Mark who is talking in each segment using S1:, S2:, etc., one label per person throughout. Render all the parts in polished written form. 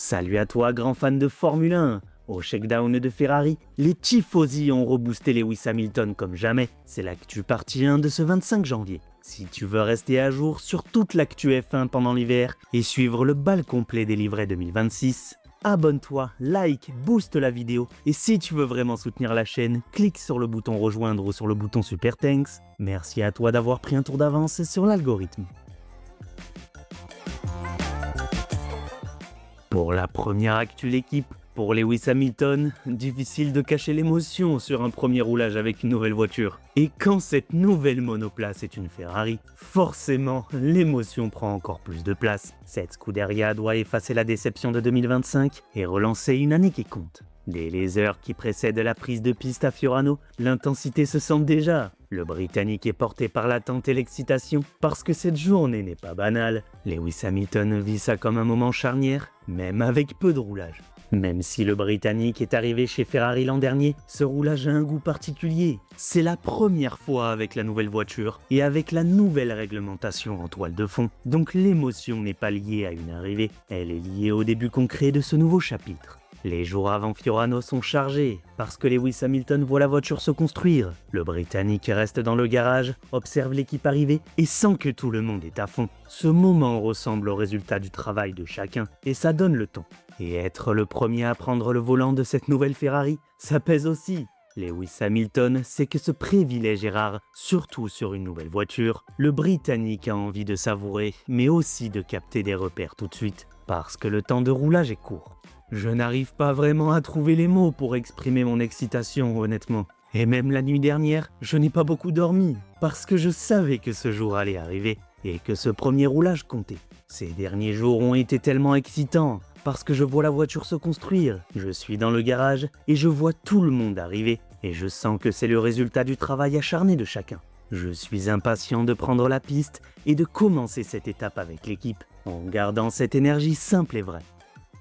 S1: Salut à toi, grand fan de Formule 1. Au shakedown de Ferrari, les tifosi ont reboosté Lewis Hamilton comme jamais. C'est l'actu partie 1 de ce 25 janvier. Si tu veux rester à jour sur toute l'actu F1 pendant l'hiver et suivre le bal complet des livrets 2026, abonne-toi, like, booste la vidéo et si tu veux vraiment soutenir la chaîne, clique sur le bouton rejoindre ou sur le bouton super thanks. Merci à toi d'avoir pris un tour d'avance sur l'algorithme. Pour la première actu l'équipe, pour Lewis Hamilton, difficile de cacher l'émotion sur un premier roulage avec une nouvelle voiture. Et quand cette nouvelle monoplace est une Ferrari, forcément l'émotion prend encore plus de place. Cette Scuderia doit effacer la déception de 2025 et relancer une année qui compte. Dès les heures qui précèdent la prise de piste à Fiorano, l'intensité se sent déjà. Le Britannique est porté par l'attente et l'excitation parce que cette journée n'est pas banale. Lewis Hamilton vit ça comme un moment charnière, même avec peu de roulage. Même si le Britannique est arrivé chez Ferrari l'an dernier, ce roulage a un goût particulier. C'est la première fois avec la nouvelle voiture et avec la nouvelle réglementation en toile de fond. Donc l'émotion n'est pas liée à une arrivée, elle est liée au début concret de ce nouveau chapitre. Les jours avant Fiorano sont chargés, parce que Lewis Hamilton voit la voiture se construire. Le Britannique reste dans le garage, observe l'équipe arriver et sent que tout le monde est à fond. Ce moment ressemble au résultat du travail de chacun, et ça donne le ton. Et être le premier à prendre le volant de cette nouvelle Ferrari, ça pèse aussi. Lewis Hamilton sait que ce privilège est rare, surtout sur une nouvelle voiture. Le Britannique a envie de savourer, mais aussi de capter des repères tout de suite, parce que le temps de roulage est court. Je n'arrive pas vraiment à trouver les mots pour exprimer mon excitation, honnêtement. Et même la nuit dernière, je n'ai pas beaucoup dormi, parce que je savais que ce jour allait arriver, et que ce premier roulage comptait. Ces derniers jours ont été tellement excitants, parce que je vois la voiture se construire. Je suis dans le garage, et je vois tout le monde arriver, et je sens que c'est le résultat du travail acharné de chacun. Je suis impatient de prendre la piste, et de commencer cette étape avec l'équipe, en gardant cette énergie simple et vraie.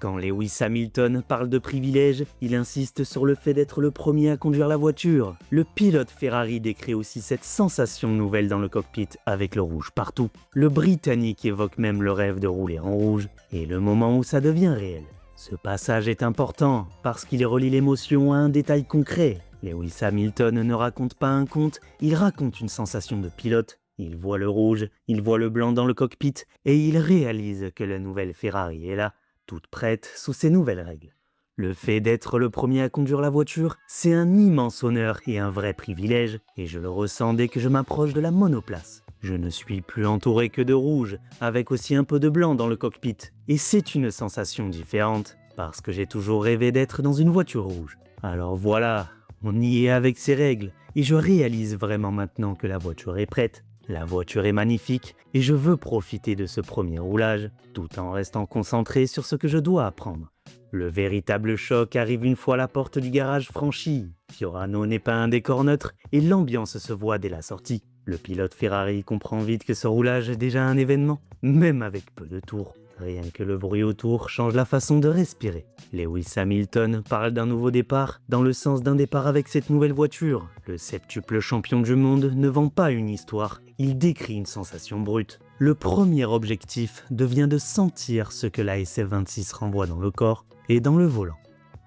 S1: Quand Lewis Hamilton parle de privilège, il insiste sur le fait d'être le premier à conduire la voiture. Le pilote Ferrari décrit aussi cette sensation nouvelle dans le cockpit avec le rouge partout. Le Britannique évoque même le rêve de rouler en rouge et le moment où ça devient réel. Ce passage est important parce qu'il relie l'émotion à un détail concret. Lewis Hamilton ne raconte pas un conte, il raconte une sensation de pilote. Il voit le rouge, il voit le blanc dans le cockpit et il réalise que la nouvelle Ferrari est là. Toute prête sous ces nouvelles règles. Le fait d'être le premier à conduire la voiture, c'est un immense honneur et un vrai privilège, et je le ressens dès que je m'approche de la monoplace. Je ne suis plus entouré que de rouge, avec aussi un peu de blanc dans le cockpit, et c'est une sensation différente, parce que j'ai toujours rêvé d'être dans une voiture rouge. Alors voilà, on y est avec ces règles, et je réalise vraiment maintenant que la voiture est prête. La voiture est magnifique et je veux profiter de ce premier roulage, tout en restant concentré sur ce que je dois apprendre. Le véritable choc arrive une fois la porte du garage franchie. Fiorano n'est pas un décor neutre et l'ambiance se voit dès la sortie. Le pilote Ferrari comprend vite que ce roulage est déjà un événement, même avec peu de tours. Rien que le bruit autour change la façon de respirer. Lewis Hamilton parle d'un nouveau départ, dans le sens d'un départ avec cette nouvelle voiture. Le septuple champion du monde ne vend pas une histoire, il décrit une sensation brute. Le premier objectif devient de sentir ce que la SF26 renvoie dans le corps et dans le volant.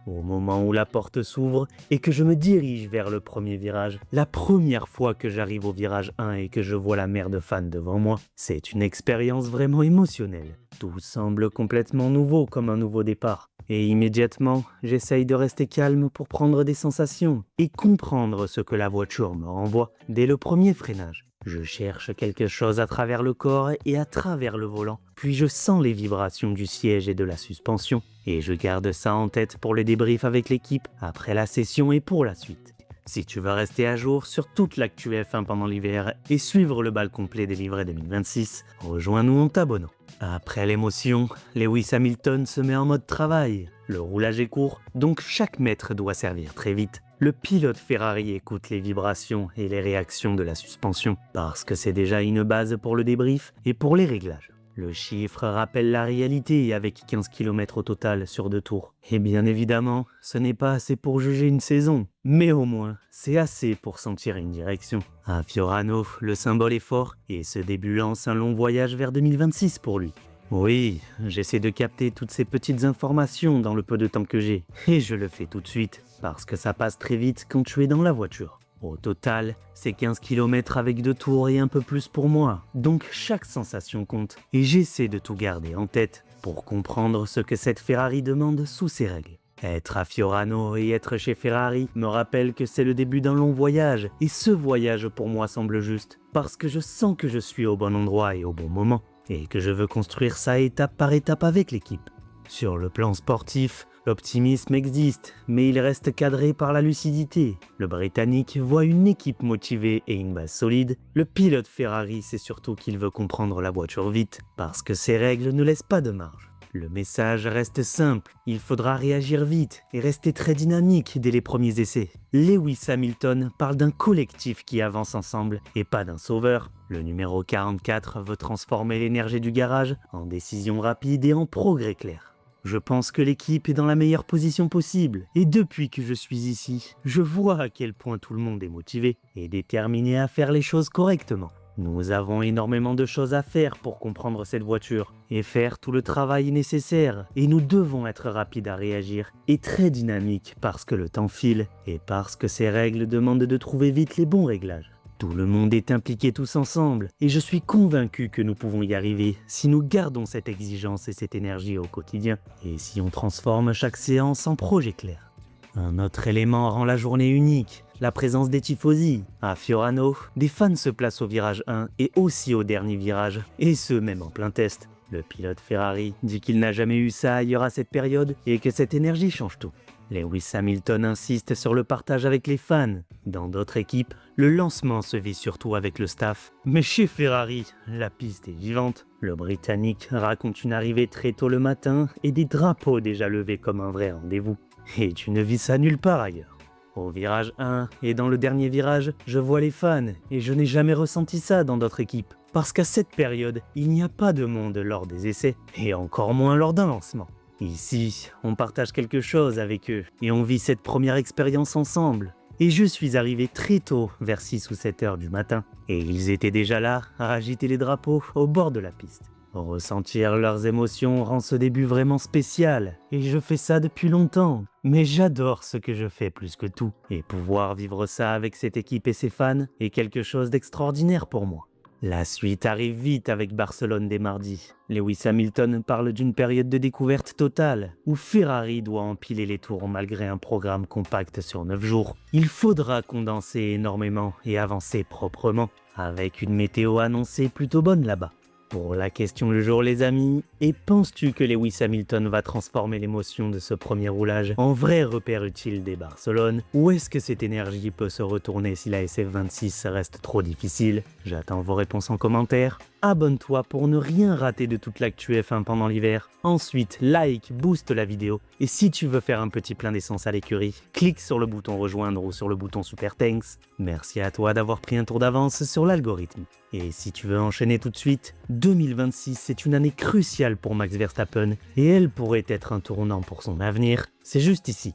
S1: Au moment où la porte s'ouvre et que je me dirige vers le premier virage, la première fois que j'arrive au virage 1 et que je vois la mer de fans devant moi, c'est une expérience vraiment émotionnelle. Tout semble complètement nouveau comme un nouveau départ. Et immédiatement, j'essaye de rester calme pour prendre des sensations et comprendre ce que la voiture me renvoie dès le premier freinage. Je cherche quelque chose à travers le corps et à travers le volant, puis je sens les vibrations du siège et de la suspension, et je garde ça en tête pour le débrief avec l'équipe, après la session et pour la suite. Si tu veux rester à jour sur toute l'actu F1 pendant l'hiver et suivre le bal complet des livrets 2026, rejoins-nous en t'abonnant. Après l'émotion, Lewis Hamilton se met en mode travail. Le roulage est court, donc chaque mètre doit servir très vite. Le pilote Ferrari écoute les vibrations et les réactions de la suspension, parce que c'est déjà une base pour le débrief et pour les réglages. Le chiffre rappelle la réalité avec 15 km au total sur 2 tours. Et bien évidemment, ce n'est pas assez pour juger une saison, mais au moins, c'est assez pour sentir une direction. À Fiorano, le symbole est fort et ce début lance un long voyage vers 2026 pour lui. Oui, j'essaie de capter toutes ces petites informations dans le peu de temps que j'ai. Et je le fais tout de suite, parce que ça passe très vite quand tu es dans la voiture. Au total, c'est 15 km avec 2 tours et un peu plus pour moi. Donc chaque sensation compte. Et j'essaie de tout garder en tête pour comprendre ce que cette Ferrari demande sous ses règles. Être à Fiorano et être chez Ferrari me rappelle que c'est le début d'un long voyage. Et ce voyage pour moi semble juste, parce que je sens que je suis au bon endroit et au bon moment. Et que je veux construire ça étape par étape avec l'équipe. Sur le plan sportif, l'optimisme existe, mais il reste cadré par la lucidité. Le Britannique voit une équipe motivée et une base solide. Le pilote Ferrari sait surtout qu'il veut comprendre la voiture vite, parce que ses règles ne laissent pas de marge. Le message reste simple, il faudra réagir vite et rester très dynamique dès les premiers essais. Lewis Hamilton parle d'un collectif qui avance ensemble et pas d'un sauveur. Le numéro 44 veut transformer l'énergie du garage en décision rapide et en progrès clair. Je pense que l'équipe est dans la meilleure position possible et depuis que je suis ici, je vois à quel point tout le monde est motivé et déterminé à faire les choses correctement. Nous avons énormément de choses à faire pour comprendre cette voiture et faire tout le travail nécessaire et nous devons être rapides à réagir et très dynamiques parce que le temps file et parce que ces règles demandent de trouver vite les bons réglages. Tout le monde est impliqué tous ensemble et je suis convaincu que nous pouvons y arriver si nous gardons cette exigence et cette énergie au quotidien et si on transforme chaque séance en projet clair. Un autre élément rend la journée unique, la présence des tifosi. À Fiorano, des fans se placent au virage 1 et aussi au dernier virage, et ce même en plein test. Le pilote Ferrari dit qu'il n'a jamais eu ça ailleurs à cette période et que cette énergie change tout. Lewis Hamilton insiste sur le partage avec les fans. Dans d'autres équipes, le lancement se vit surtout avec le staff. Mais chez Ferrari, la piste est vivante. Le Britannique raconte une arrivée très tôt le matin et des drapeaux déjà levés comme un vrai rendez-vous. Et tu ne vis ça nulle part ailleurs. Au virage 1 et dans le dernier virage, je vois les fans et je n'ai jamais ressenti ça dans d'autres équipes. Parce qu'à cette période, il n'y a pas de monde lors des essais et encore moins lors d'un lancement. Ici, on partage quelque chose avec eux et on vit cette première expérience ensemble. Et je suis arrivé très tôt, vers 6 ou 7 heures du matin, et ils étaient déjà là à agiter les drapeaux au bord de la piste. Ressentir leurs émotions rend ce début vraiment spécial, et je fais ça depuis longtemps. Mais j'adore ce que je fais plus que tout, et pouvoir vivre ça avec cette équipe et ses fans est quelque chose d'extraordinaire pour moi. La suite arrive vite avec Barcelone dès mardi. Lewis Hamilton parle d'une période de découverte totale, où Ferrari doit empiler les tours malgré un programme compact sur 9 jours. Il faudra condenser énormément et avancer proprement, avec une météo annoncée plutôt bonne là-bas. Pour la question du jour les amis, et penses-tu que Lewis Hamilton va transformer l'émotion de ce premier roulage en vrai repère utile des Barcelone, ou est-ce que cette énergie peut se retourner si la SF26 reste trop difficile? J'attends vos réponses en commentaire. Abonne-toi pour ne rien rater de toute l'actu F1 pendant l'hiver. Ensuite, like, booste la vidéo. Et si tu veux faire un petit plein d'essence à l'écurie, clique sur le bouton rejoindre ou sur le bouton super thanks. Merci à toi d'avoir pris un tour d'avance sur l'algorithme. Et si tu veux enchaîner tout de suite, 2026 c'est une année cruciale pour Max Verstappen et elle pourrait être un tournant pour son avenir. C'est juste ici.